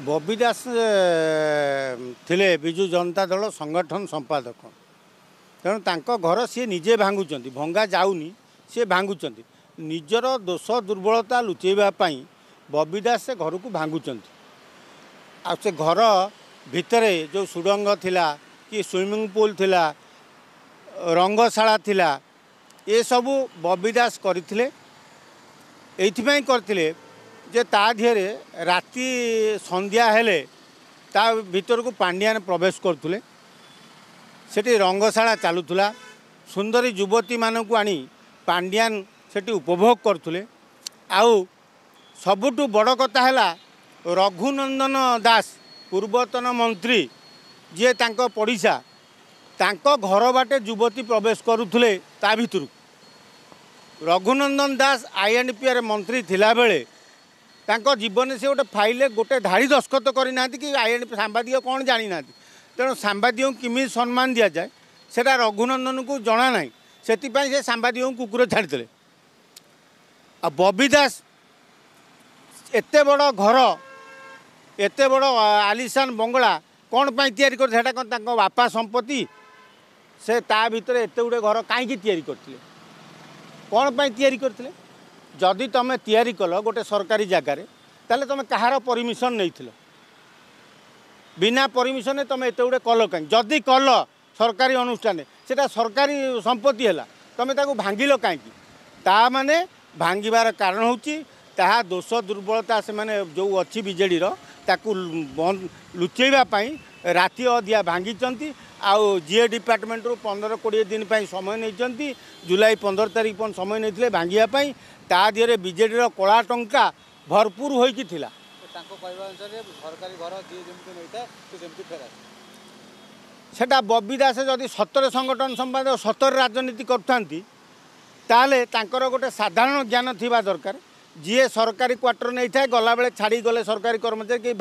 बबी दास थिले विजु जनता दल संगठन संपादक तेणु तांको घर सी निजे भांगुचंती भंगा जाऊनी सी भांगुचंती निजर दोष दुर्बलता लुचेवाई बबी दास से घर को भांगुचंती आ से घर भितरे जो सुडंग थिला कि स्विमिंग पूल थिला रंगशाला थिला ये सबू बबी दास करथिले एइथिପାଇଁ करथिले जे ता धिरे राति संध्या हेले ता भीतर को पांडियान प्रवेश करथुले सेठी रंगशाला चालुथुला सुंदरी युवती मानकु आनी पांडियान सेठी उपभोग करथुले आउ सबुठु बड़ कथा हैला रघुनंदन दास पूर्वतन मंत्री जे तांको पड़िसा तांको घर बाटे युवती प्रवेश करुथुले ता भितरु रघुनंदन दास आईएनपीआर मंत्री थिला बेले तांको जीवन से गोटे फाइल गोटे धाड़ी दस्खत करना कि आईएनपी सांबादिक कौन जानी ना तेणु सांबादिक किमी सम्मान दि जाए सेटा रघुनंदन को जना ना से सांबादिक कुकुर छाड़ते आ बबी दास एते बड़ घर एते बड़ आलिशान बंगला कौन पाई तैयारी करता कौन बापा संपत्ति से ता भितर एते गुड़े घर कहीं तैयारी करते कौन पाई तैयारी करते जदि तुम तैयारी कल गोटे सरकारी जगार ताले तुम कहार परमिशन नहीं थिल बिना परमिशन तुम एत गुड़े कल कहीं जदि कल सरकारी अनुष्ठान से सरकारी संपत्ति है तुम भांगिल कहीं माने भांगार कारण होता दोष दुर्बलता से माने जो अच्छी बीजेडी ताकू लुचेवाई राति अधिया भांगी आउ जीए डिपार्टमेंट रू 15-20 दिन पर समय नहीं जुलाई 15 तारीख पर समय नहीं भांगापी ता दिहरे बीजेडी कला टंका भरपूर होइकी थिला सरकारी घर सेटा बबी दास जदि सतर संगठन संपादक सतर राजनीति करथांती ताले तांकर गोटे साधारण ज्ञान थिबा दरकार जी सरकारी क्वार्टर नहीं था गला बेले छाड़ी गले सरकारी कर्मचारी कि